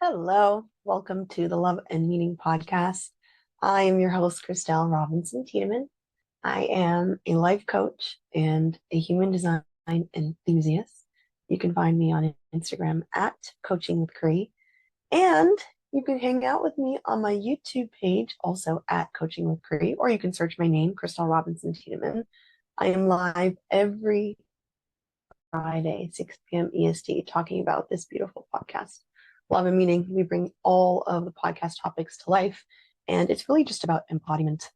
Hello, welcome to the Love and Meaning podcast. I am your host, ℎ𝑒𝑟e Tiedemann. I am a life coach and a human design enthusiast. You can find me on Instagram at Coaching with Cree, and you can hang out with me on my YouTube page, also at Coaching with Cree, or you can search my name, ℎ𝑒𝑟e Tiedemann. I am live every Friday, 6 p.m. EST, talking about this beautiful podcast. Love and Meaning. We bring all of the podcast topics to life, and it's really just about embodiment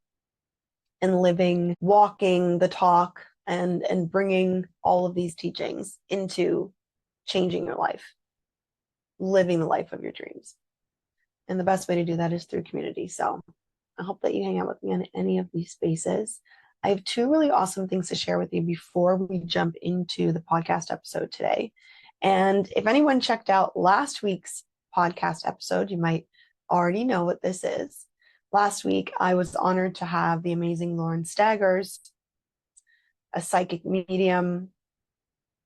and living, walking the talk, and bringing all of these teachings into changing your life, living the life of your dreams. And the best way to do that is through community. So I hope that you hang out with me on any of these spaces. I have two really awesome things to share with you before we jump into the podcast episode today. And if anyone checked out last week's podcast episode, you might already know what this is. Last week, I was honored to have the amazing Lauren Staggers, a psychic medium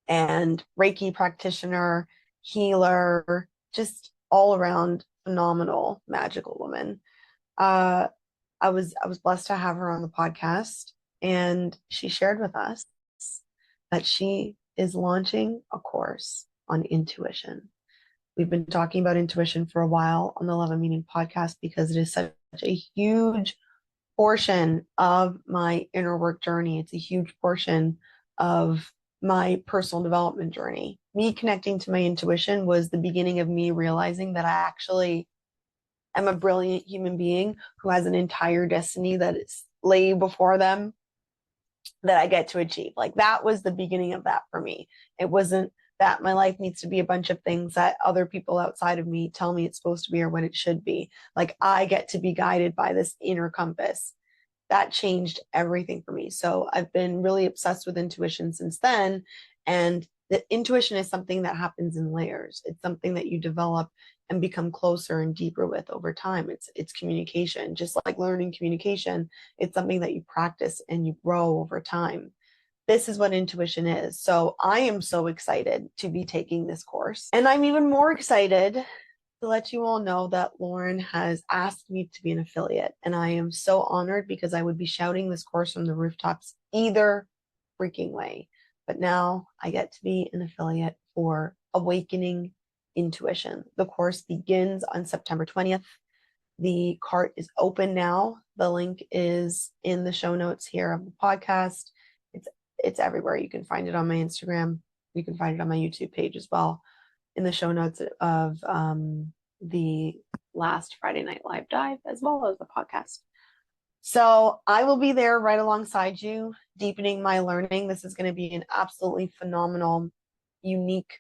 and Reiki practitioner, healer, just all around phenomenal, magical woman. I was blessed to have her on the podcast, and she shared with us that she is launching a course on intuition. We've been talking about intuition for a while on the Love and Meaning podcast because it is such a huge portion of my inner work journey. It's a huge portion of my personal development journey. Me connecting to my intuition was the beginning of me realizing that I actually am a brilliant human being who has an entire destiny that is laid before them that I get to achieve. Like, that was the beginning of that for me. It wasn't that my life needs to be a bunch of things that other people outside of me tell me it's supposed to be or what it should be. Like, I get to be guided by this inner compass. That changed everything for me. So I've been really obsessed with intuition since then. And the intuition is something that happens in layers. It's something that you develop and become closer and deeper with over time. It's communication. Just like learning communication, it's something that you practice and you grow over time. This is what intuition is. So I am so excited to be taking this course. And I'm even more excited to let you all know that Lauren has asked me to be an affiliate. And I am so honored because I would be shouting this course from the rooftops either freaking way. But now I get to be an affiliate for Awakening Intuition. The course begins on September 20th. The cart is open now. The link is in the show notes here of the podcast. It's everywhere. You can find it on my Instagram. You can find it on my YouTube page as well, in the show notes of the last Friday Night Live dive, as well as the podcast. So I will be there right alongside you, deepening my learning. This is going to be an absolutely phenomenal, unique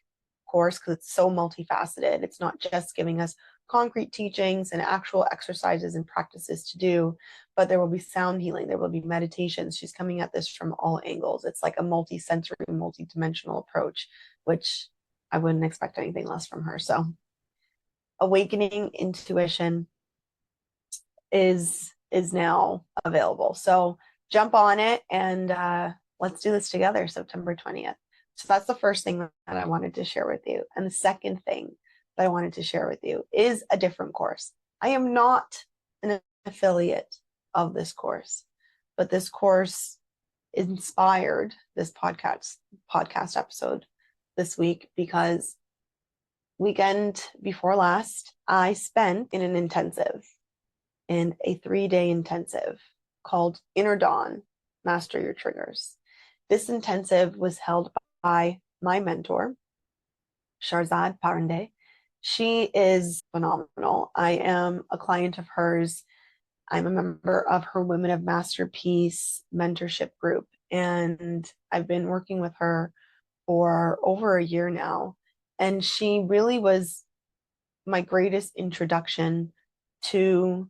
course because it's so multifaceted. It's not just giving us concrete teachings and actual exercises and practices to do, but there will be sound healing. There will be meditations. She's coming at this from all angles. It's like a multi-sensory, multi-dimensional approach, which I wouldn't expect anything less from her. So Awakening Intuition is now available. So jump on it and let's do this together, September 20th. So that's the first thing that I wanted to share with you. And the second thing that I wanted to share with you is a different course. I am not an affiliate of this course, but this course inspired this podcast episode this week because weekend before last, I spent in an intensive, in a 3-day intensive called Inner Dawn, Master Your Triggers. This intensive was held by my mentor, Shahrzad Parande. She is phenomenal. I am a client of hers. I'm a member of her Women of Masterpiece mentorship group, and I've been working with her for over a year now. And she really was my greatest introduction to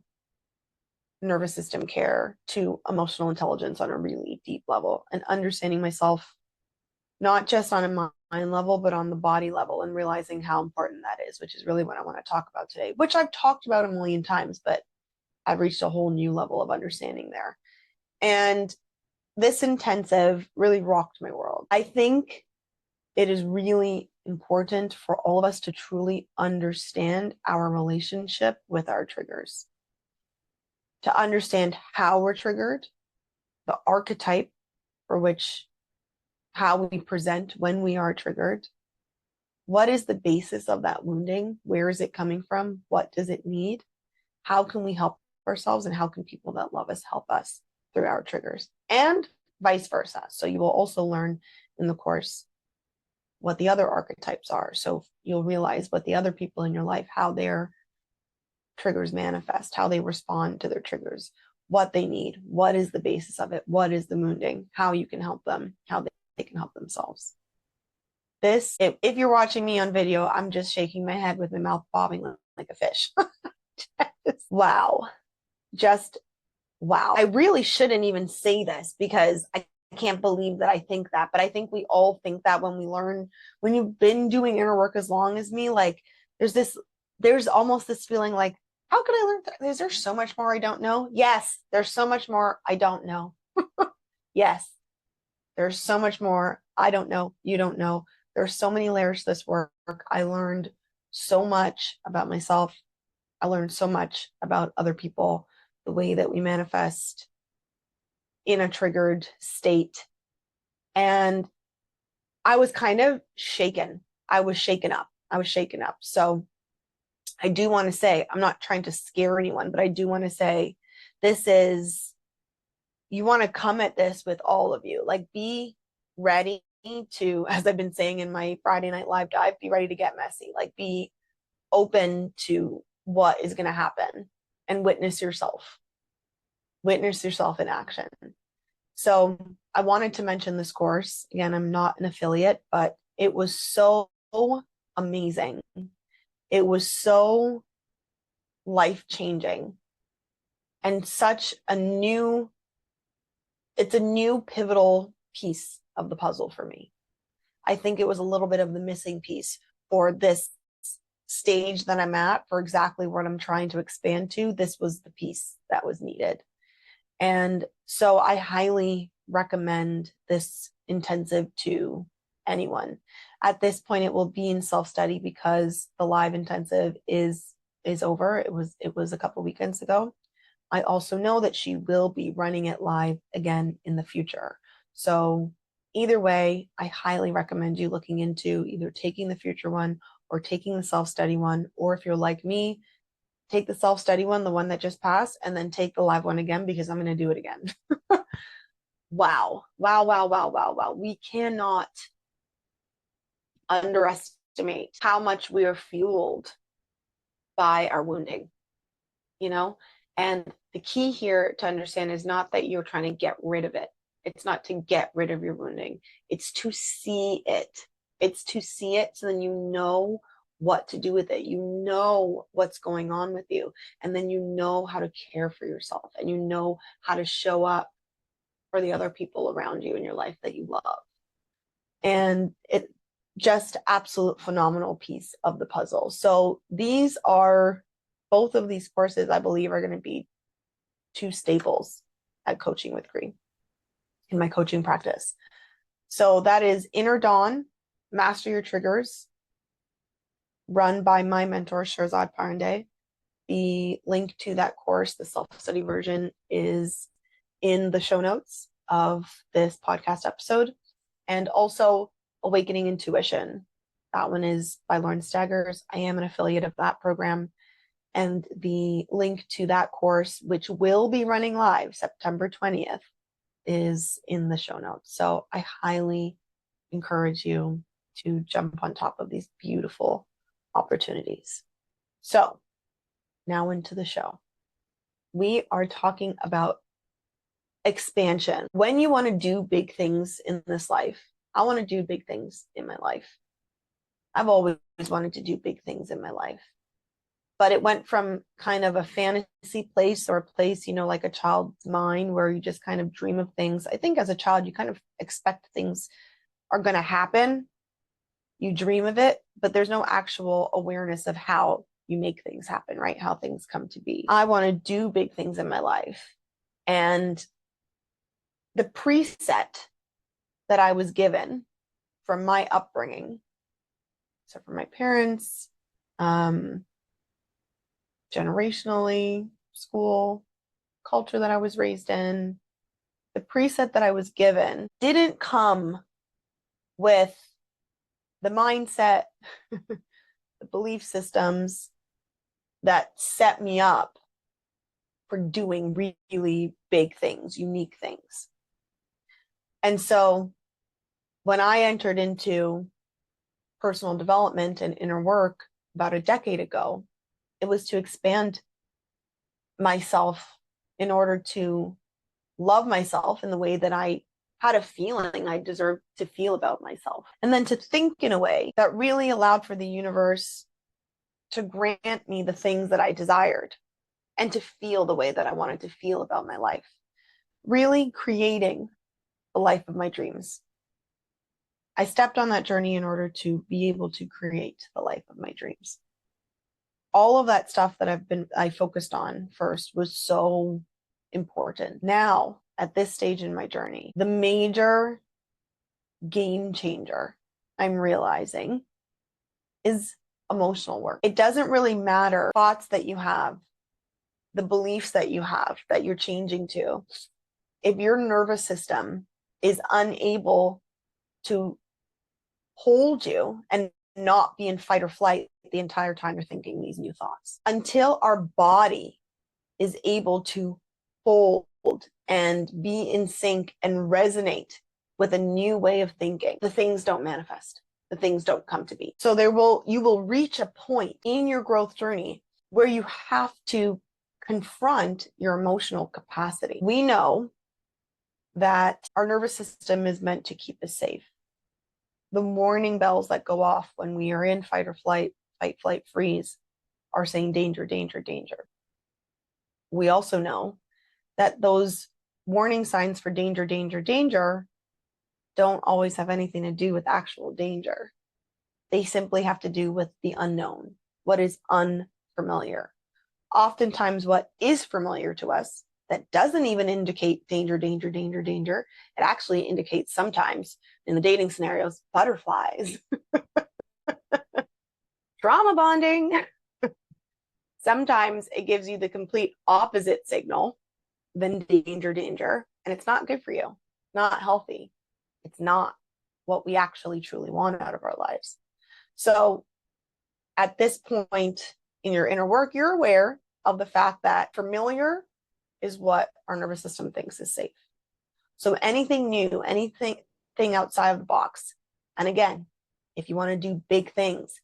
nervous system care, to emotional intelligence on a really deep level, and understanding myself, not just on a mind level, but on the body level, and realizing how important that is, which is really what I want to talk about today, which I've talked about a million times, but I've reached a whole new level of understanding there. And this intensive really rocked my world. I think it is really important for all of us to truly understand our relationship with our triggers, to understand how we're triggered, the archetype for which, how we present when we are triggered. What is the basis of that wounding? Where is it coming from? What does it need? How can we help ourselves, and how can people that love us help us through our triggers, and vice versa? So you will also learn in the course what the other archetypes are. So you'll realize what the other people in your life, how their triggers manifest, how they respond to their triggers, what they need, what is the basis of it, what is the wounding, how you can help them, how they can help themselves. This, if you're watching me on video, I'm just shaking my head with my mouth bobbing like a fish. Wow. Just wow. I really shouldn't even say this because I can't believe that I think that, but I think we all think that when we learn, when you've been doing inner work as long as me, like there's almost this feeling like, how could I learn? Is there so much more I don't know? Yes, there's so much more I don't know. Yes, there's so much more I don't know. You don't know. There's so many layers to this work. I learned so much about myself. I learned so much about other people, the way that we manifest in a triggered state. And I was kind of shaken. I was shaken up. So I do want to say, I'm not trying to scare anyone, but I do want to say, this is, you want to come at this with all of you. Like, be ready to, as I've been saying in my Friday Night Live dive, be ready to get messy. Like, be open to what is going to happen and witness yourself in action. So I wanted to mention this course. Again, I'm not an affiliate, but it was so amazing. It was so life-changing and such a new, it's a new pivotal piece of the puzzle for me. I think it was a little bit of the missing piece for this stage that I'm at, for exactly what I'm trying to expand to. This was the piece that was needed. And so I highly recommend this intensive to anyone. At this point, it will be in self-study because the live intensive is over. It was a couple weekends ago. I also know that she will be running it live again in the future. So either way, I highly recommend you looking into either taking the future one or taking the self-study one, or if you're like me, take the self-study one, the one that just passed, and then take the live one again, because I'm going to do it again. Wow. We cannot underestimate how much we are fueled by our wounding, you know? And the key here to understand is not that you're trying to get rid of it. It's not to get rid of your wounding. It's to see it. It's to see it so then you know what to do with it. You know what's going on with you. And then you know how to care for yourself, and you know how to show up for the other people around you in your life that you love. And it just absolute phenomenal piece of the puzzle. So these are, both of these courses, I believe, are going to be two staples at Coaching with Cree in my coaching practice. So that is Inner Dawn, Master Your Triggers, run by my mentor, Shirzad Parande. The link to that course, the self-study version, is in the show notes of this podcast episode. And also Awakening Intuition. That one is by Lauren Staggers. I am an affiliate of that program. And the link to that course, which will be running live September 20th, is in the show notes. So I highly encourage you to jump on top of these beautiful opportunities. So now into the show. We are talking about expansion. When you want to do big things in this life, I want to do big things in my life. I've always wanted to do big things in my life. But it went from kind of a fantasy place, or a place, you know, like a child's mind, where you just kind of dream of things. I think as a child, you kind of expect things are going to happen. You dream of it, but there's no actual awareness of how you make things happen, right? How things come to be. I want to do big things in my life. And the preset that I was given from my upbringing So from my parents, generationally, school, culture that I was raised in, the preset that I was given didn't come with the mindset, the belief systems that set me up for doing really big things, unique things. And so when I entered into personal development and inner work about a decade ago, it was to expand myself in order to love myself in the way that I had a feeling I deserved to feel about myself. And then to think in a way that really allowed for the universe to grant me the things that I desired and to feel the way that I wanted to feel about my life. Really creating the life of my dreams. I stepped on that journey in order to be able to create the life of my dreams. All of that stuff that I focused on first was so important. Now, at this stage in my journey, the major game changer I'm realizing is emotional work. It doesn't really matter thoughts that you have, the beliefs that you have that you're changing to. If your nervous system is unable to hold you and not be in fight or flight the entire time you're thinking these new thoughts, until our body is able to hold and be in sync and resonate with a new way of thinking, the things don't manifest, the things don't come to be. So you will reach a point in your growth journey where you have to confront your emotional capacity. We know that our nervous system is meant to keep us safe. The warning bells that go off when we are in fight or flight, fight, flight, freeze, are saying danger, danger, danger. We also know that those warning signs for danger, danger, danger don't always have anything to do with actual danger. They simply have to do with the unknown, what is unfamiliar. Oftentimes, what is familiar to us that doesn't even indicate danger, danger, danger, danger. It actually indicates sometimes in the dating scenarios, butterflies, trauma bonding. Sometimes it gives you the complete opposite signal than danger, danger. And it's not good for you, not healthy. It's not what we actually truly want out of our lives. So at this point in your inner work, you're aware of the fact that familiar is what our nervous system thinks is safe. So anything new, anything outside of the box. And again, if you want to do big things,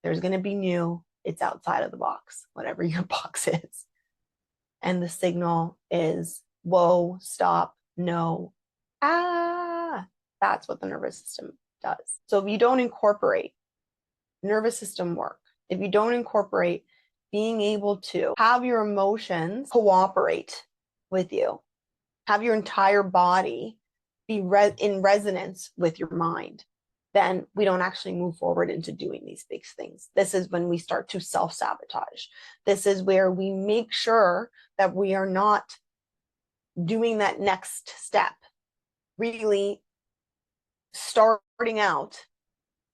there's going to be new. It's outside of the box, whatever your box is. And the signal is, whoa, stop, no, that's what the nervous system does. So if you don't incorporate nervous system work, if you don't incorporate being able to have your emotions cooperate with you, have your entire body be in resonance with your mind, then we don't actually move forward into doing these big things. This is when we start to self-sabotage. This is where we make sure that we are not doing that next step, really starting out,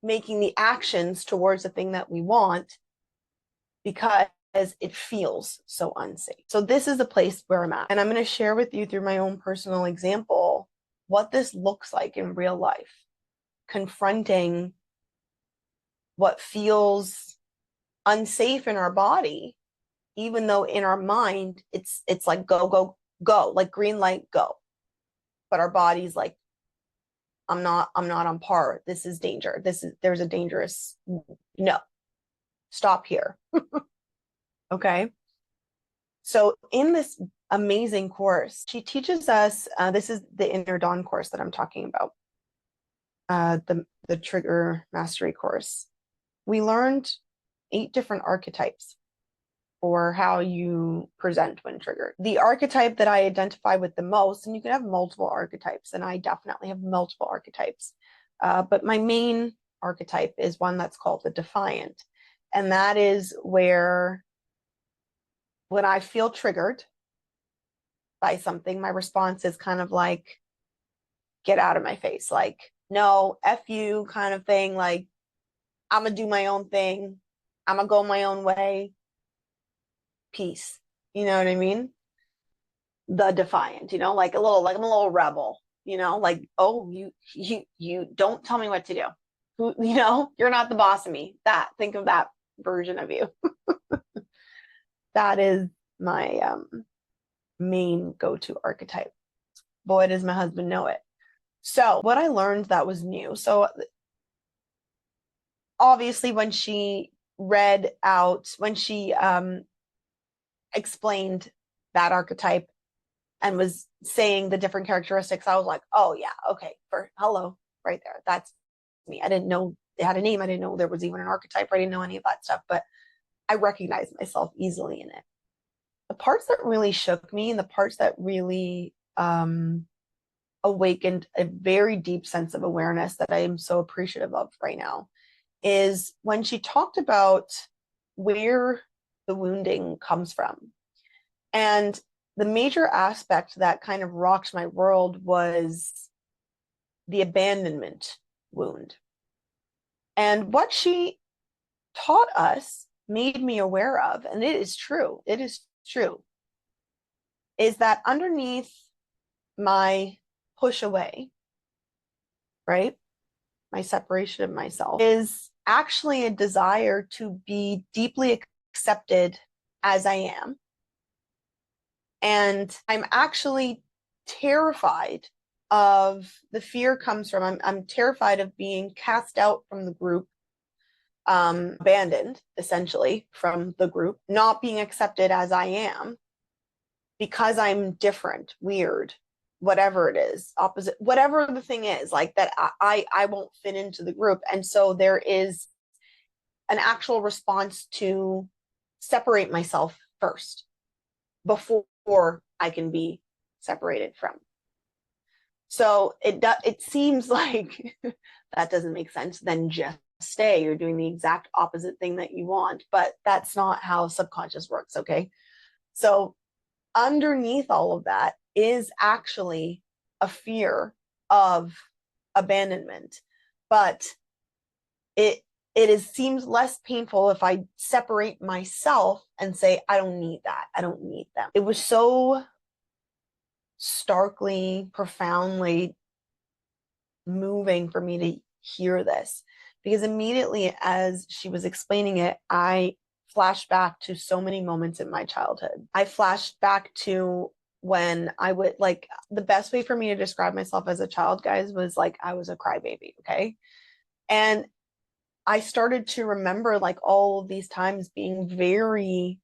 making the actions towards the thing that we want because it feels so unsafe. So this is the place where I'm at. And I'm going to share with you through my own personal example what this looks like in real life. Confronting what feels unsafe in our body, even though in our mind it's like go, go, go, like green light, go. But our body's like, I'm not on par. This is danger. There's a dangerous, no, stop here. Okay. So in this amazing course, she teaches us, this is the Inner Dawn course that I'm talking about, the Trigger Mastery course. We learned 8 different archetypes for how you present when triggered. The archetype that I identify with the most, and you can have multiple archetypes, and I definitely have multiple archetypes, but my main archetype is one that's called the Defiant. And that is where, when I feel triggered by something, my response is kind of like, get out of my face, like, no, F you kind of thing, like, I'm gonna do my own thing. I'm gonna go my own way. Peace. You know what I mean? The defiant, like like I'm a little rebel, like, oh, you don't tell me what to do. You're not the boss of me. Think of that version of you. That is my main go-to archetype. Boy, does my husband know it. So what I learned that was new. So obviously when she explained that archetype and was saying the different characteristics, I was like, oh yeah, okay, hello, right there. That's me. I didn't know they had a name. I didn't know there was even an archetype. I didn't know any of that stuff, but I recognized myself easily in it. The parts that really shook me and the parts that really awakened a very deep sense of awareness that I am so appreciative of right now is when she talked about where the wounding comes from. And the major aspect that kind of rocked my world was the abandonment wound. And what she taught us made me aware of, and it is true, is that underneath my push away, right, my separation of myself, is actually a desire to be deeply accepted as I am. And I'm actually terrified of, the fear comes from, I'm terrified of being cast out from the group, abandoned essentially from the group, not being accepted as I am because I'm different, weird, whatever it is, opposite, whatever the thing is, like that I won't fit into the group. And so there is an actual response to separate myself first before I can be separated from. So it seems like that doesn't make sense. Then just stay. You're doing the exact opposite thing that you want, but that's not how subconscious works, okay? So underneath all of that is actually a fear of abandonment, but it seems less painful if I separate myself and say, I don't need that. I don't need them. It was so starkly, profoundly moving for me to hear this, because immediately as she was explaining it, I flashed back to so many moments in my childhood. I flashed back to when I would, like, the best way for me to describe myself as a child, guys, was like I was a crybaby, okay? And I started to remember like all of these times being very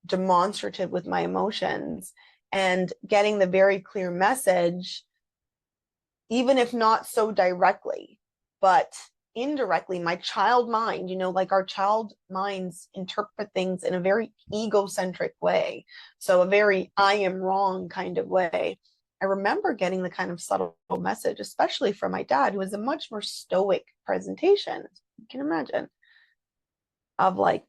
demonstrative with my emotions and getting the very clear message, even if not so directly, but indirectly. My child mind, like our child minds interpret things in a very egocentric way. So a very I am wrong kind of way. I remember getting the kind of subtle message, especially from my dad, who was a much more stoic presentation, you can imagine, of like,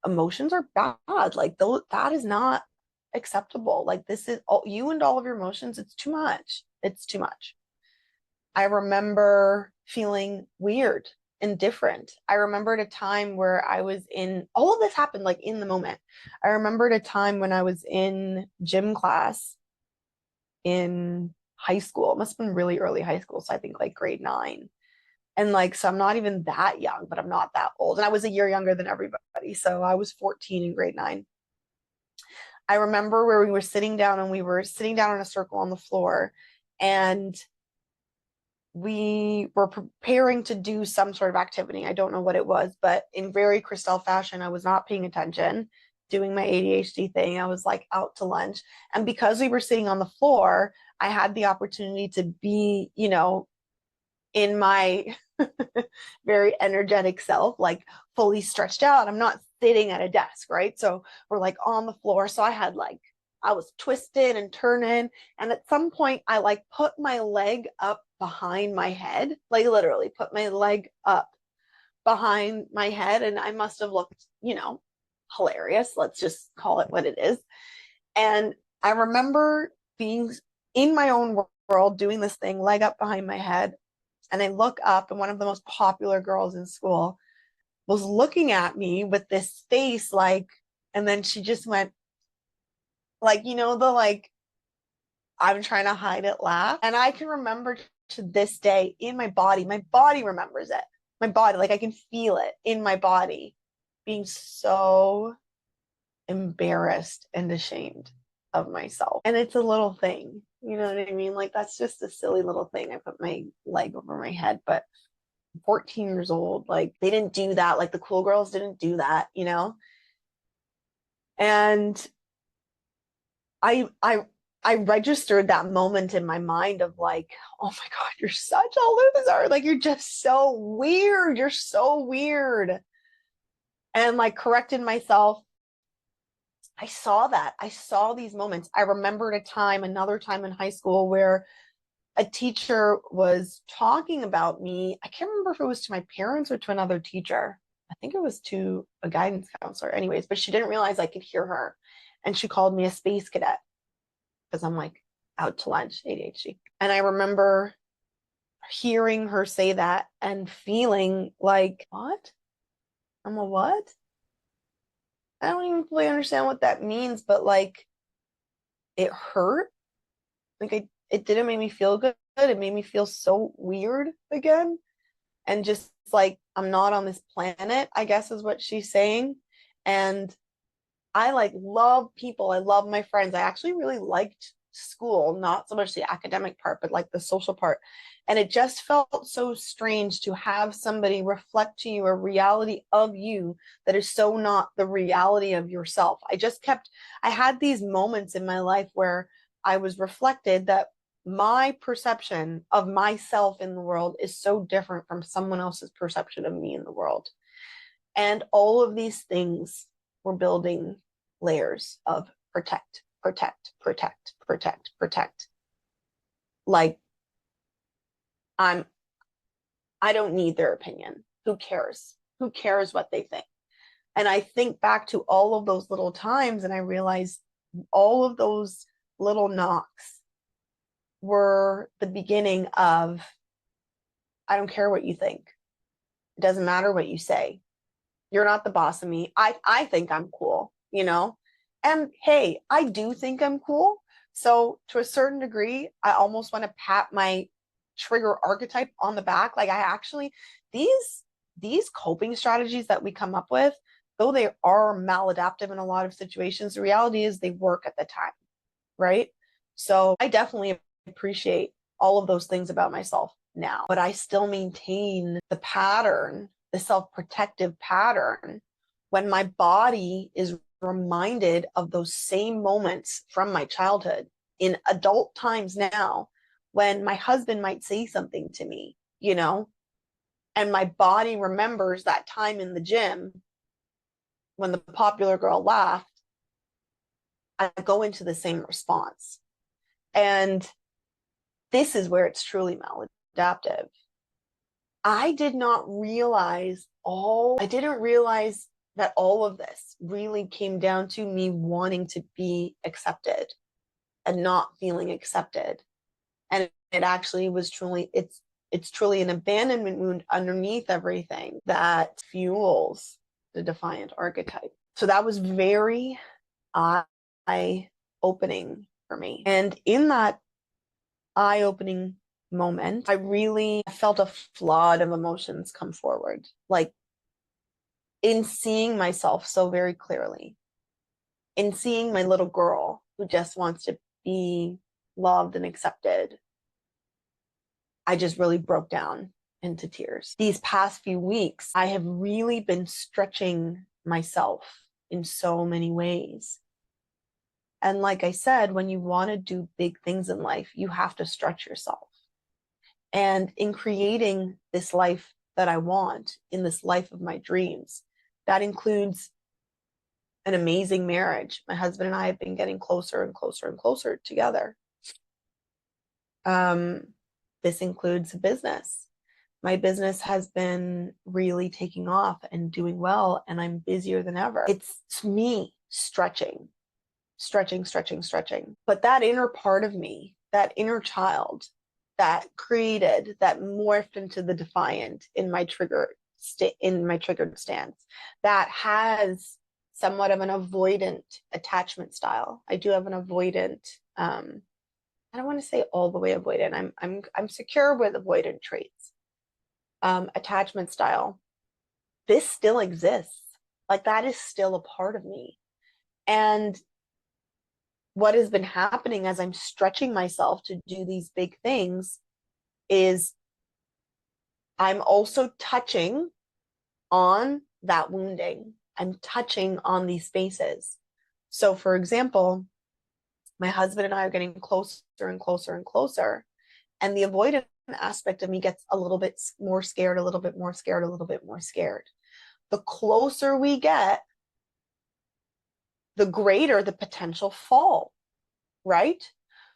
emotions are bad. Like that is not acceptable. Like this is all you and all of your emotions. It's too much. It's too much. I remember feeling weird and different. I remembered a time where I was all of this happened like in the moment. I remembered a time when I was in gym class in high school. It must have been really early high school. So I think like grade 9. And like, so I'm not even that young, but I'm not that old. And I was a year younger than everybody. So I was 14 in grade 9. I remember where we were sitting down and we were sitting down in a circle on the floor, and we were preparing to do some sort of activity. I don't know what it was, but in very Christelle fashion, I was not paying attention, doing my ADHD thing. I was like out to lunch. And because we were sitting on the floor, I had the opportunity to be, in my very energetic self, like fully stretched out. I'm not sitting at a desk, right? So we're like on the floor. So I was twisted and turning. And at some point I like put my leg up behind my head, like literally put my leg up behind my head. And I must have looked, hilarious. Let's just call it what it is. And I remember being in my own world, doing this thing, leg up behind my head, And I look up, and one of the most popular girls in school was looking at me with this face like, and then she just went like, you know, the like, I'm trying to hide it laugh. And I can remember to this day in my body remembers it. My body, like I can feel it in my body being so embarrassed and ashamed of myself. And it's a little thing, you know what I mean? Like that's just a silly little thing. I put my leg over my head, but 14 years old, like they didn't do that. Like the cool girls didn't do that, you know? And I registered that moment in my mind of like, oh my God, you're such a loser. Like you're just so weird. You're so weird. And like corrected myself. I saw that. I saw these moments. I remembered another time in high school where a teacher was talking about me. I can't remember if it was to my parents or to another teacher. I think it was to a guidance counselor anyways, but she didn't realize I could hear her. And she called me a space cadet because I'm like out to lunch, ADHD. And I remember hearing her say that and feeling like, what? I'm a what? I don't even fully understand what that means, but like it hurt. Like it didn't make me feel good. It made me feel so weird again. And just like I'm not on this planet, I guess is what she's saying. And I like love people. I love my friends. I actually really liked school, not so much the academic part, but like the social part. And it just felt so strange to have somebody reflect to you a reality of you that is so not the reality of yourself. I had these moments in my life where I was reflected that my perception of myself in the world is so different from someone else's perception of me in the world. And all of these things were building layers of protect, protect, protect, protect, protect. Like I don't need their opinion. Who cares? Who cares what they think? And I think back to all of those little times and I realized all of those little knocks were the beginning of, I don't care what you think. It doesn't matter what you say. You're not the boss of me. I think I'm cool, you know? And hey, I do think I'm cool. So to a certain degree, I almost want to pat my trigger archetype on the back. Like I actually, these coping strategies that we come up with, though they are maladaptive in a lot of situations, the reality is they work at the time, right? So I definitely appreciate all of those things about myself now, but I still maintain the pattern, the self-protective pattern, when my body is reminded of those same moments from my childhood in adult times now, when my husband might say something to me, you know, and my body remembers that time in the gym when the popular girl laughed, I go into the same response. And this is where it's truly maladaptive. I didn't realize that all of this really came down to me wanting to be accepted and not feeling accepted. And it actually was it's truly an abandonment wound underneath everything that fuels the defiant archetype. So that was very eye-opening for me. And in that eye-opening moment, I really felt a flood of emotions come forward. Like in seeing myself so very clearly, in seeing my little girl who just wants to be loved and accepted, I just really broke down into tears. These past few weeks, I have really been stretching myself in so many ways. And like I said, when you want to do big things in life, you have to stretch yourself. And in creating this life that I want, in this life of my dreams, that includes an amazing marriage. My husband and I have been getting closer and closer and closer together. This includes a business. My business has been really taking off and doing well, and I'm busier than ever. It's me stretching. But that inner part of me, that inner child, that created, that morphed into the defiant in my triggered stance, that has somewhat of an avoidant attachment style. I do have an avoidant, I don't want to say all the way avoidant. I'm secure with avoidant traits. Attachment style. This still exists. Like, that is still a part of me. And what has been happening as I'm stretching myself to do these big things is I'm also touching on that wounding. I'm touching on these spaces. So, for example, my husband and I are getting closer and closer and closer, and the avoidant aspect of me gets a little bit more scared, a little bit more scared, a little bit more scared. The closer we get, the greater the potential fall, right?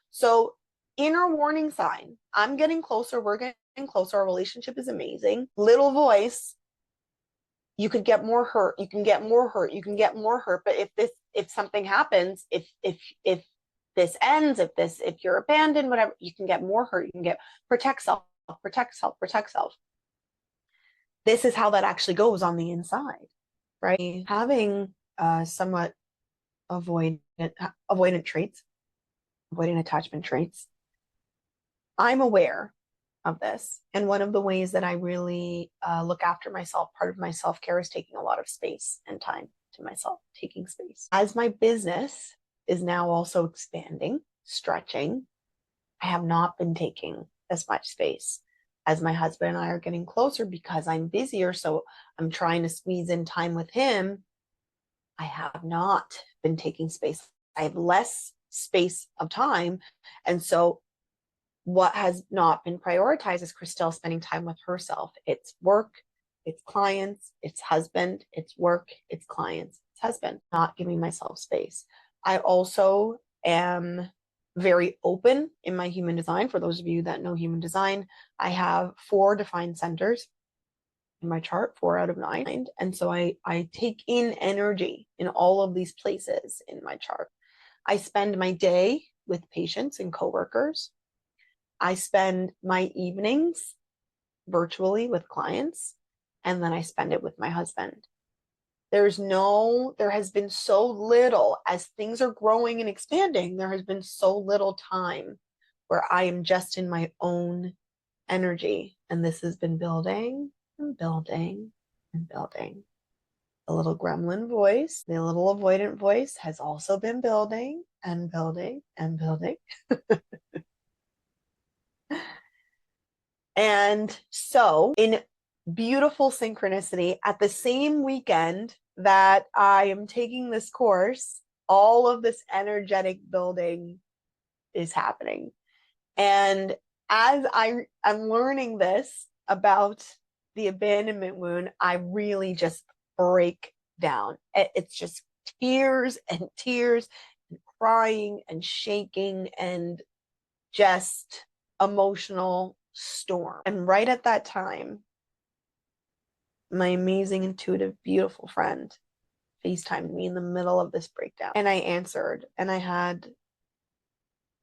So, inner warning sign, I'm getting closer, we're getting closer, our relationship is amazing. Little voice, you could get more hurt, you can get more hurt, you can get more hurt. But if something happens, if this ends, if you're abandoned, whatever, you can get more hurt, you can get, protect self, protect self, protect self. This is how that actually goes on the inside, right? Having somewhat avoidant traits, avoidant attachment traits, I'm aware of this. And one of the ways that I really look after myself, part of my self-care, is taking a lot of space and time to myself, taking space. As my business is now also expanding, stretching, I have not been taking as much space. As my husband and I are getting closer, because I'm busier, so I'm trying to squeeze in time with him, I have not been taking space. I have less space of time. And so what has not been prioritized is Christelle spending time with herself. It's work, it's clients, it's husband, it's work, it's clients, it's husband. Not giving myself space. I also am very open in my human design. For those of you that know human design, I have 4 defined centers in my chart, 4 out of 9. And so I take in energy in all of these places in my chart. I spend my day with patients and coworkers. I spend my evenings virtually with clients, and then I spend it with my husband. There has been so little, as things are growing and expanding, there has been so little time where I am just in my own energy. And this has been building and building and building. The little gremlin voice, the little avoidant voice, has also been building and building and building. And so, in beautiful synchronicity, at the same weekend that I am taking this course, all of this energetic building is happening. And as I'm learning this about the abandonment wound, I really just break down. It's just tears and tears and crying and shaking and just emotional storm. And right at that time, my amazing, intuitive, beautiful friend FaceTimed me in the middle of this breakdown. And I answered, and I had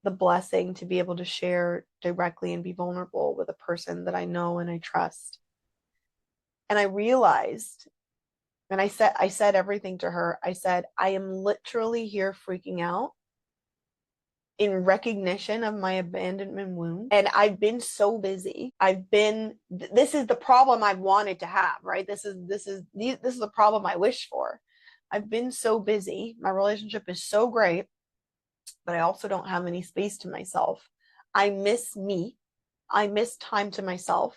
the blessing to be able to share directly and be vulnerable with a person that I know and I trust. And I realized, and I said everything to her. I said, I am literally here freaking out in recognition of my abandonment wound. And I've been so busy. This is the problem I wanted to have, right? This is the problem I wish for. I've been so busy. My relationship is so great, but I also don't have any space to myself. I miss me. I miss time to myself.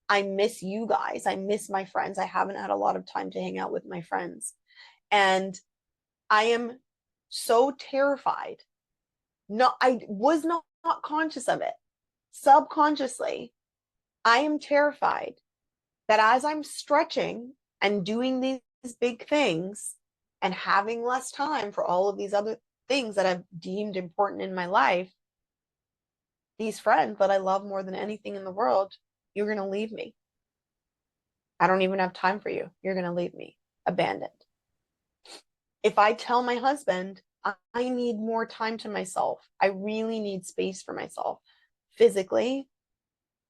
I miss you guys. I miss my friends. I haven't had a lot of time to hang out with my friends. And I am so terrified. No, I was not conscious of it. Subconsciously, I am terrified that as I'm stretching and doing these big things and having less time for all of these other things that I've deemed important in my life, these friends that I love more than anything in the world, you're going to leave me. I don't even have time for you. You're going to leave me abandoned. If I tell my husband, I need more time to myself, I really need space for myself, physically,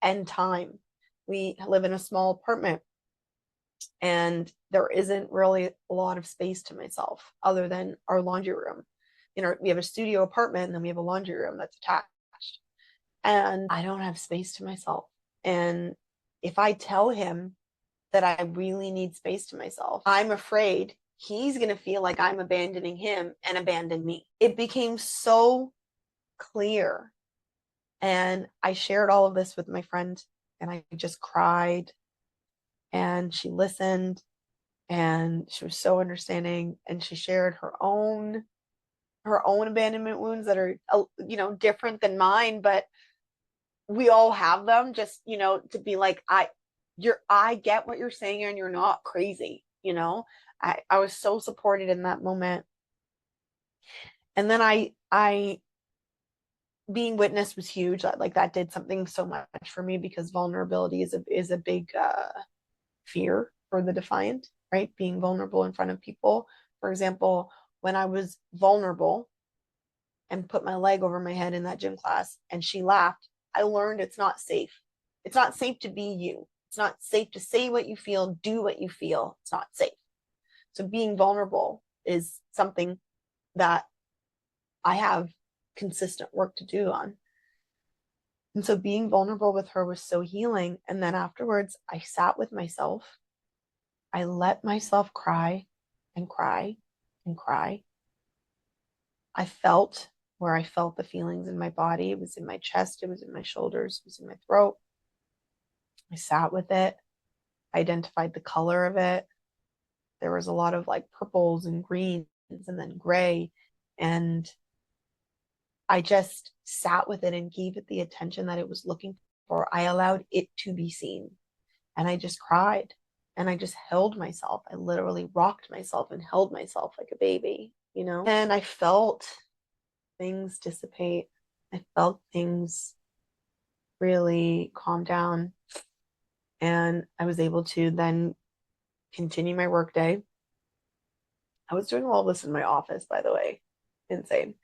and time. We live in a small apartment, and there isn't really a lot of space to myself other than our laundry room. We have a studio apartment, and then we have a laundry room that's attached. And I don't have space to myself. And if I tell him that I really need space to myself, I'm afraid he's going to feel like I'm abandoning him and abandon me. It became so clear. And I shared all of this with my friend, and I just cried, and she listened, and she was so understanding, and she shared her own abandonment wounds that are, different than mine, but we all have them. Just, to be like, I get what you're saying, and you're not crazy. I was so supported in that moment. And then I being witnessed was huge. Like, that did something so much for me, because vulnerability is a big fear for the defiant, right? Being vulnerable in front of people. For example, when I was vulnerable and put my leg over my head in that gym class and she laughed, I learned it's not safe. It's not safe to be you. It's not safe to say what you feel, do what you feel. It's not safe. So being vulnerable is something that I have consistent work to do on. And so being vulnerable with her was so healing. And then afterwards, I sat with myself. I let myself cry and cry and cry. I felt where I felt the feelings in my body. It was in my chest, it was in my shoulders, it was in my throat. I sat with it, identified the color of it. There was a lot of like purples and greens and then gray. And I just sat with it and gave it the attention that it was looking for. I allowed it to be seen. And I just cried, and I just held myself. I literally rocked myself and held myself like a baby, And I felt things dissipate. I felt things really calm down. And I was able to then continue my workday. I was doing all this in my office, by the way. Insane.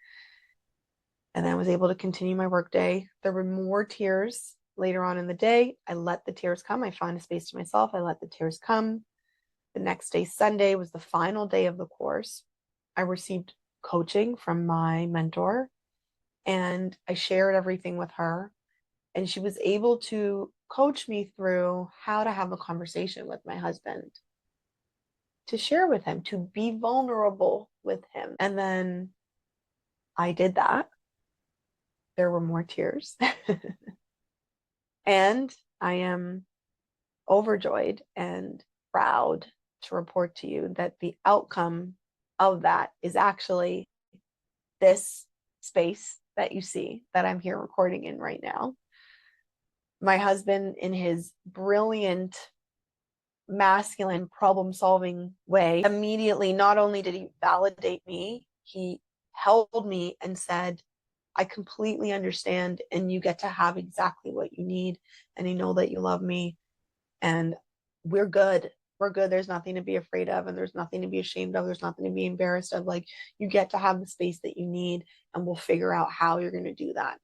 And I was able to continue my workday. There were more tears later on in the day. I let the tears come. I found a space to myself. I let the tears come. The next day, Sunday, was the final day of the course. I received coaching from my mentor, and I shared everything with her. And she was able to coach me through how to have a conversation with my husband, to share with him, to be vulnerable with him. And then I did that. There were more tears. And I am overjoyed and proud to report to you that the outcome of that is actually this space that you see that I'm here recording in right now. My husband, in his brilliant, masculine, problem-solving way, immediately, not only did he validate me, he held me and said, I completely understand, and you get to have exactly what you need, and I know that you love me, and we're good. We're good. There's nothing to be afraid of, and there's nothing to be ashamed of. There's nothing to be embarrassed of. Like, you get to have the space that you need, and we'll figure out how you're going to do that.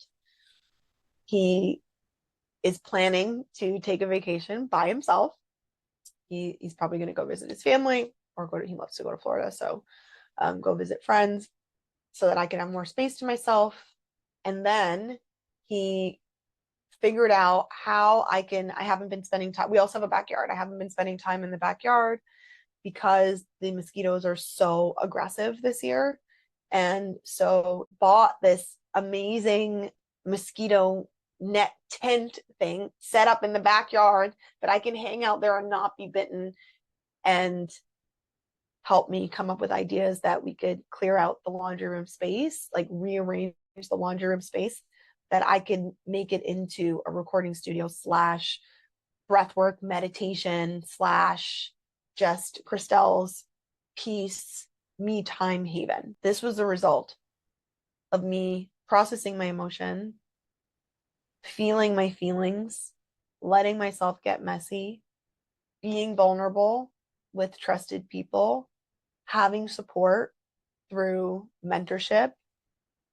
He is planning to take a vacation by himself. He's probably going to go visit his family, or he loves to go to Florida. So go visit friends so that I can have more space to myself. And then he figured out how I haven't been spending time. We also have a backyard. I haven't been spending time in the backyard because the mosquitoes are so aggressive this year. And so bought this amazing mosquito net tent thing set up in the backyard that I can hang out there and not be bitten, and help me come up with ideas that we could clear out the laundry room space, like rearrange the laundry room space, that I could make it into a recording studio / breathwork meditation / just Christelle's peace, me time haven. This was the result of me processing my emotion, feeling my feelings, letting myself get messy, being vulnerable with trusted people, having support through mentorship,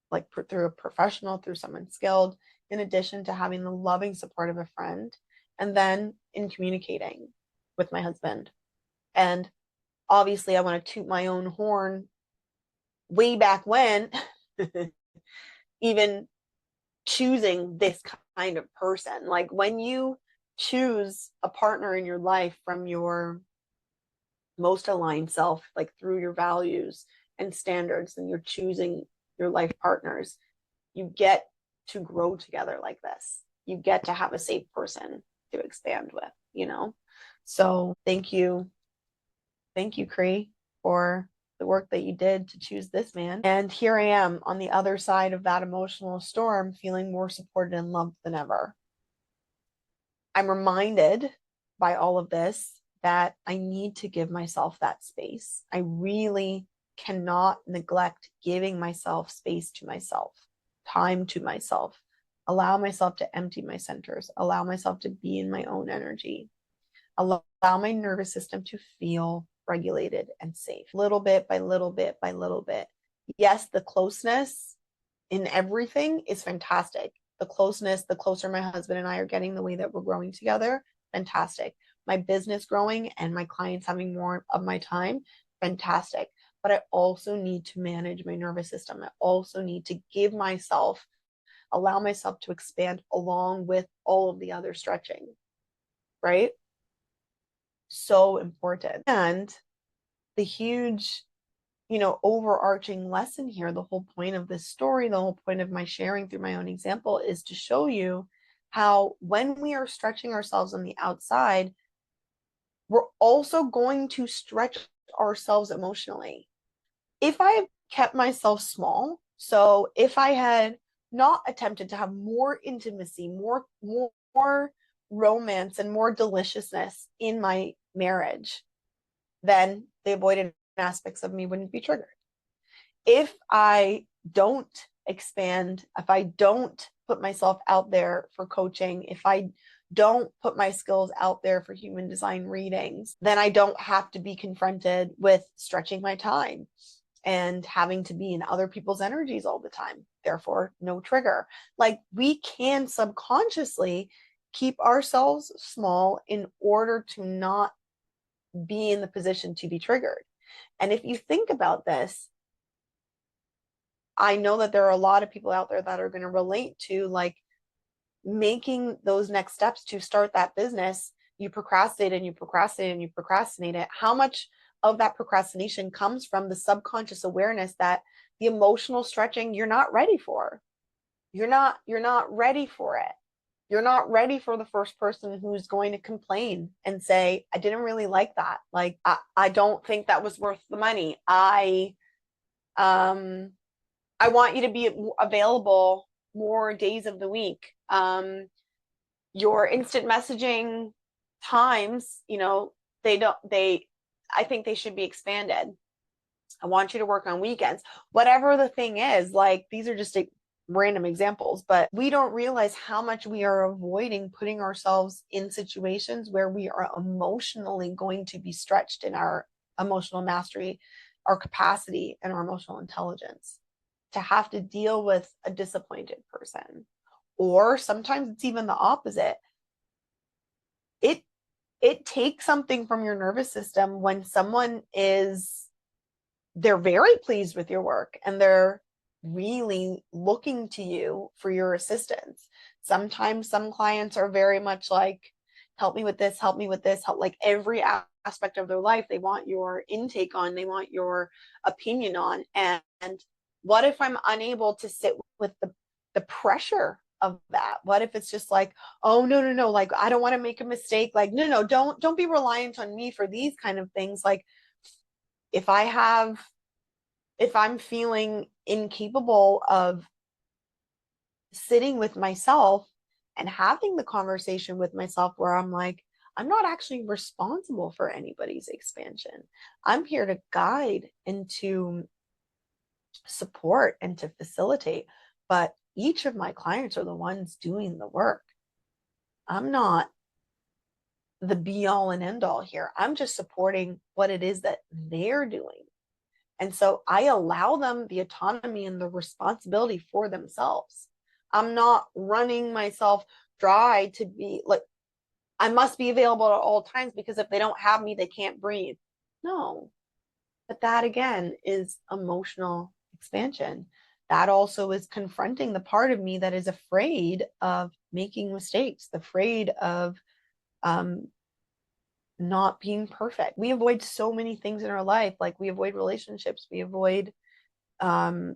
like through a professional, through someone skilled, in addition to having the loving support of a friend, and then in communicating with my husband. And obviously, I want to toot my own horn way back when, even choosing this kind of person. Like when you choose a partner in your life from your most aligned self, like through your values and standards, and you're choosing your life partners, you get to grow together like this. You get to have a safe person to expand with, you know? So thank you. Thank you, Cree, for the work that you did to choose this man. And here I am on the other side of that emotional storm, feeling more supported and loved than ever. I'm reminded by all of this that I need to give myself that space. I really cannot neglect giving myself space to myself, time to myself, allow myself to empty my centers, allow myself to be in my own energy, allow my nervous system to feel regulated and safe, little bit by little bit by little bit. Yes, the closeness in everything is fantastic. The closeness, the closer my husband and I are getting, the way that we're growing together, fantastic. My business growing and my clients having more of my time, fantastic. But I also need to manage my nervous system. I also need to give myself, allow myself to expand along with all of the other stretching, right? So important. And the huge, overarching lesson here, the whole point of this story, the whole point of my sharing through my own example is to show you how when we are stretching ourselves on the outside, we're also going to stretch ourselves emotionally. If I have kept myself small, so if I had not attempted to have more intimacy, more romance and more deliciousness in my marriage, then the avoidant aspects of me wouldn't be triggered. If I don't expand, if I don't put myself out there for coaching, if I don't put my skills out there for human design readings, then I don't have to be confronted with stretching my time and having to be in other people's energies all the time. Therefore, no trigger. Like we can subconsciously keep ourselves small in order to not be in the position to be triggered. And if you think about this, I know that there are a lot of people out there that are going to relate to like making those next steps to start that business. You procrastinate and you procrastinate and you procrastinate it. How much of that procrastination comes from the subconscious awareness that the emotional stretching you're not ready for? You're not ready for it. You're not ready for the first person who's going to complain and say, I didn't really like that. Like, I don't think that was worth the money. I want you to be available more days of the week. Your instant messaging times, I think they should be expanded. I want you to work on weekends. Whatever the thing is, like these are just random examples, but we don't realize how much we are avoiding putting ourselves in situations where we are emotionally going to be stretched in our emotional mastery, our capacity, and our emotional intelligence to have to deal with a disappointed person. Or sometimes it's even the opposite. It takes something from your nervous system when someone they're very pleased with your work and they're really looking to you for your assistance. Sometimes some clients are very much like, help me with this, help me with this, help, like every aspect of their life, they want your intake on, they want your opinion on. And what if I'm unable to sit with the pressure of that? What if it's just like, oh, no, like, I don't want to make a mistake. Like, no, don't be reliant on me for these kind of things. Like, if I'm feeling incapable of sitting with myself and having the conversation with myself where I'm like, I'm not actually responsible for anybody's expansion. I'm here to guide and to support and to facilitate, but each of my clients are the ones doing the work. I'm not the be all and end all here. I'm just supporting what it is that they're doing. And so I allow them the autonomy and the responsibility for themselves. I'm not running myself dry to be like, I must be available at all times because if they don't have me, they can't breathe. No. But that again is emotional expansion. That also is confronting the part of me that is afraid of making mistakes, afraid of um, not being perfect. We avoid so many things in our life. Like we avoid relationships, we avoid um,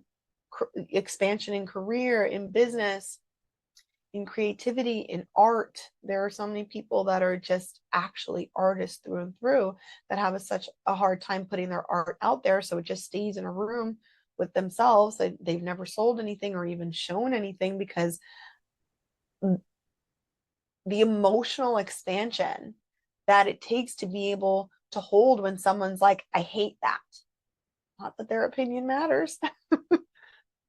expansion in career, in business, in creativity, in art. There are so many people that are just actually artists through and through that have such a hard time putting their art out there. So it just stays in a room with themselves. They've never sold anything or even shown anything because the emotional expansion that it takes to be able to hold when someone's like, I hate that. Not that their opinion matters,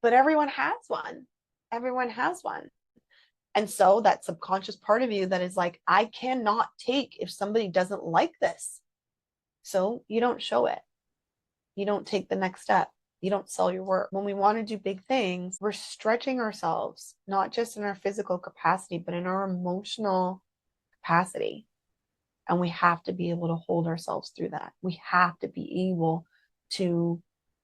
but everyone has one. Everyone has one. And so that subconscious part of you that is like, I cannot take if somebody doesn't like this. So you don't show it. You don't take the next step. You don't sell your work. When we want to do big things, we're stretching ourselves, not just in our physical capacity, but in our emotional capacity. And we have to be able to hold ourselves through that. We have to be able to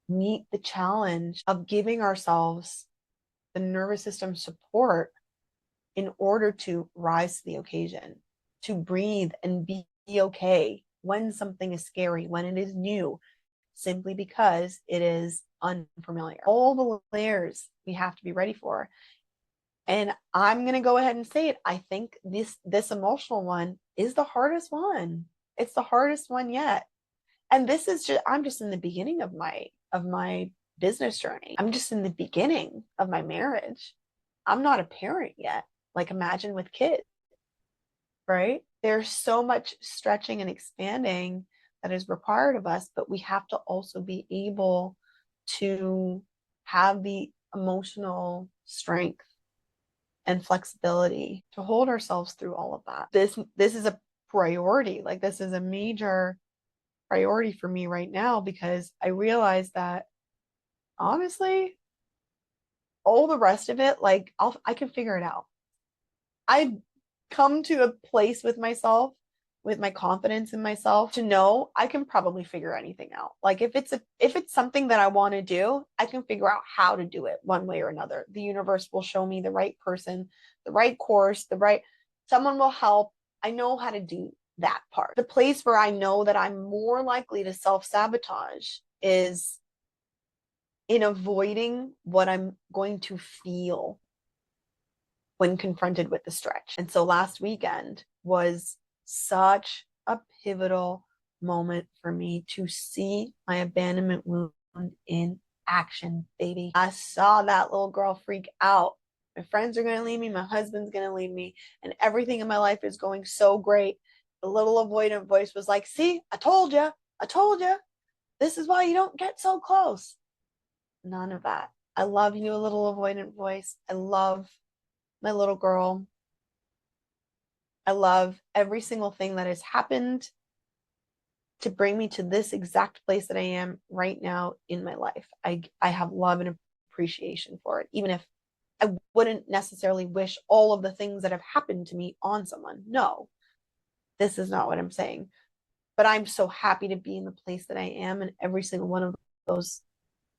meet the challenge of giving ourselves the nervous system support in order to rise to the occasion, to breathe and be okay when something is scary, when it is new, simply because it is unfamiliar. All the layers we have to be ready for. And I'm going to go ahead and say it. I think this emotional one is the hardest one. It's the hardest one yet. And this is just, I'm just in the beginning of my business journey. I'm just in the beginning of my marriage. I'm not a parent yet. Like imagine with kids, right? There's so much stretching and expanding that is required of us, but we have to also be able to have the emotional strength and flexibility to hold ourselves through all of that. This is a priority. Like this is a major priority for me right now because I realize that honestly, all the rest of it, like I can figure it out. I've come to a place with myself, with my confidence in myself to know I can probably figure anything out. Like if it's something that I want to do, I can figure out how to do it one way or another. The universe will show me the right person, the right course, someone will help. I know how to do that part. The place where I know that I'm more likely to self-sabotage is in avoiding what I'm going to feel when confronted with the stretch. And so last weekend was such a pivotal moment for me to see my abandonment wound in action, baby. I saw that little girl freak out. My friends are going to leave me. My husband's going to leave me. And everything in my life is going so great. The little avoidant voice was like, see, I told you. I told you. This is why you don't get so close. None of that. I love you, a little avoidant voice. I love my little girl. I love every single thing that has happened to bring me to this exact place that I am right now in my life. I have love and appreciation for it, even if I wouldn't necessarily wish all of the things that have happened to me on someone. No, this is not what I'm saying. But I'm so happy to be in the place that I am, and every single one of those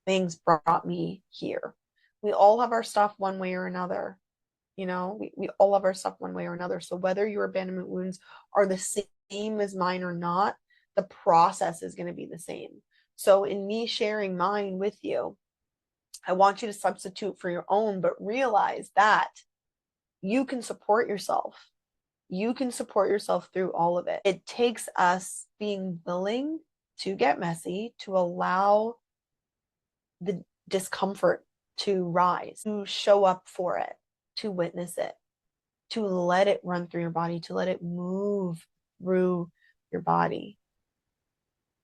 things brought me here. We all have our stuff one way or another. You know, we all have our stuff one way or another. So whether your abandonment wounds are the same as mine or not, the process is going to be the same. So in me sharing mine with you, I want you to substitute for your own, but realize that you can support yourself. You can support yourself through all of it. It takes us being willing to get messy, to allow the discomfort to rise, to show up for it, to witness it, to let it run through your body, to let it move through your body,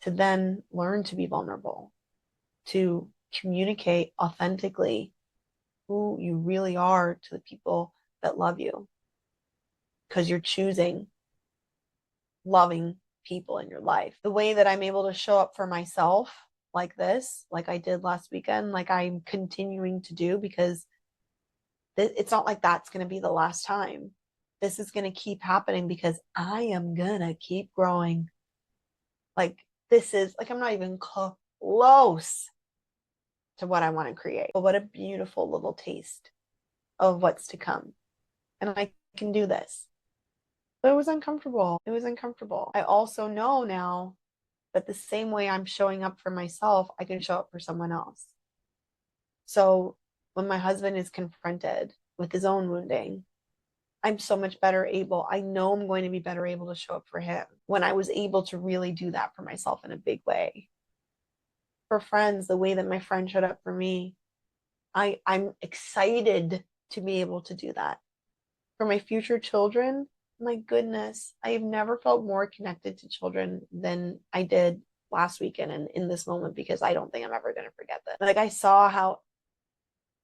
to then learn to be vulnerable, to communicate authentically who you really are to the people that love you, because you're choosing loving people in your life. The way that I'm able to show up for myself like this, like I did last weekend, like I'm continuing to do, because it's not like that's going to be the last time. This is going to keep happening because I am going to keep growing. Like, this is like, I'm not even close to what I want to create. But what a beautiful little taste of what's to come. And I can do this. But it was uncomfortable. It was uncomfortable. I also know now that the same way I'm showing up for myself, I can show up for someone else. So when my husband is confronted with his own wounding, I'm so much better able. I know I'm going to be better able to show up for him when I was able to really do that for myself in a big way. For friends, the way that my friend showed up for me, I'm excited to be able to do that. For my future children, my goodness, I have never felt more connected to children than I did last weekend and in this moment, because I don't think I'm ever going to forget that. Like, I saw how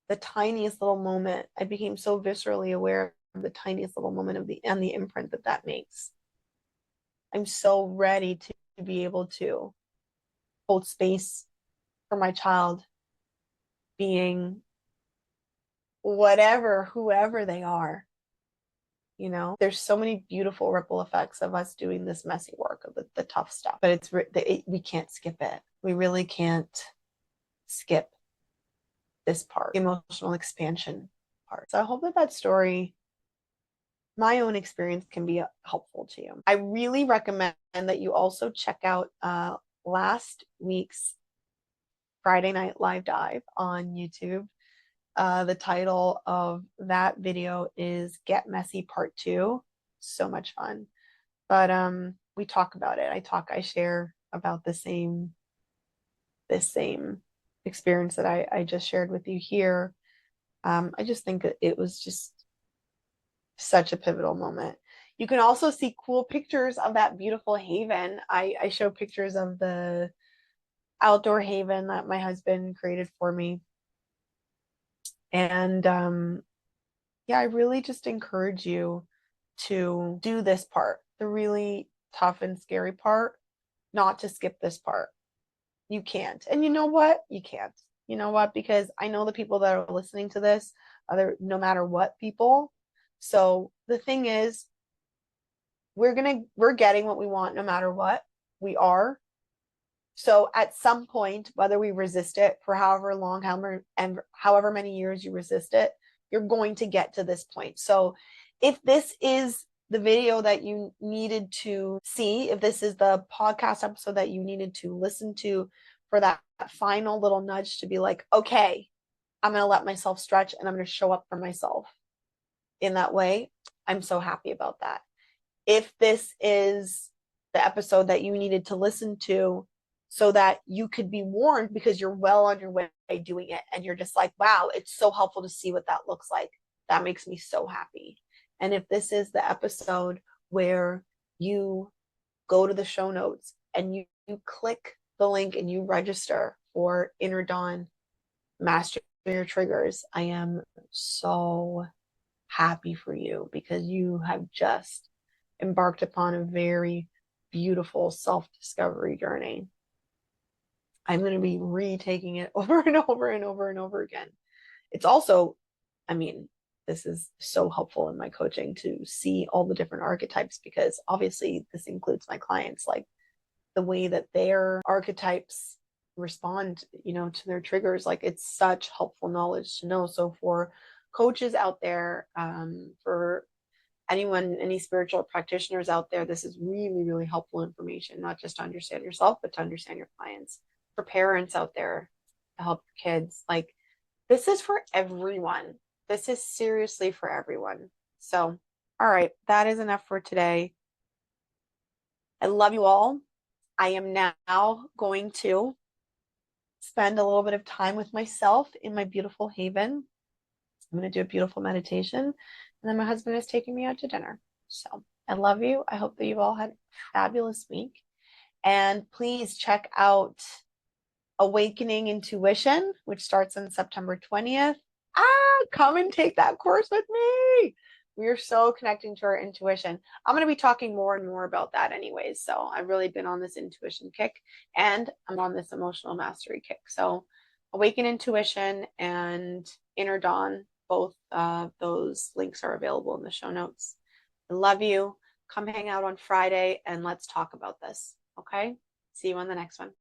the tiniest little moment, I became so viscerally aware of the tiniest little moment of the imprint that makes. I'm so ready to be able to hold space for my child being whatever, whoever they are. You know, there's so many beautiful ripple effects of us doing this messy work of the tough stuff, but we can't skip it. We really can't skip this part, the emotional expansion part. So I hope that story, my own experience, can be helpful to you. I really recommend that you also check out last week's Friday Night Live Dive on YouTube. The title of that video is Get Messy Part 2. So much fun. But we talk about it. I share about this same experience that I just shared with you here. I just think that it was just such a pivotal moment. You can also see cool pictures of that beautiful haven. I show pictures of the outdoor haven that my husband created for me. And yeah, I really just encourage you to do this part, the really tough and scary part, not to skip this part. You can't. And you know what? You can't. You know what? Because I know the people that are listening to this, no matter what people. So the thing is, we're getting what we want no matter what. We are. So at some point, whether we resist it for however long, however many years you resist it, you're going to get to this point. So if this is the video that you needed to see, if this is the podcast episode that you needed to listen to for that final little nudge to be like, okay, I'm going to let myself stretch and I'm going to show up for myself in that way, I'm so happy about that. If this is the episode that you needed to listen to so that you could be warned because you're well on your way doing it and you're just like, wow, it's so helpful to see what that looks like, that makes me so happy. And if this is the episode where you go to the show notes and you click the link and you register for Inner Dawn Master Your Triggers, I am so happy for you because you have just embarked upon a very beautiful self-discovery journey. I'm going to be retaking it over and over and over and over again. It's also, I mean, this is so helpful in my coaching to see all the different archetypes, because obviously this includes my clients, like the way that their archetypes respond, to their triggers. Like, it's such helpful knowledge to know. So for coaches out there, for anyone, any spiritual practitioners out there, this is really, really helpful information, not just to understand yourself, but to understand your clients. For parents out there to help your kids, like, this is for everyone. This is seriously for everyone. So, all right, that is enough for today. I love you all. I am now going to spend a little bit of time with myself in my beautiful haven. I'm going to do a beautiful meditation, and then my husband is taking me out to dinner. So I love you. I hope that you've all had a fabulous week. And please check out Awakening Intuition, which starts on September 20th. Come and take that course with me. We are so connecting to our intuition. I'm going to be talking more and more about that anyways. So I've really been on this intuition kick, and I'm on this emotional mastery kick. So Awaken Intuition and Inner Dawn both those links are available in the show notes. I love you. Come hang out on Friday and let's talk about this. Okay? See you on the next one.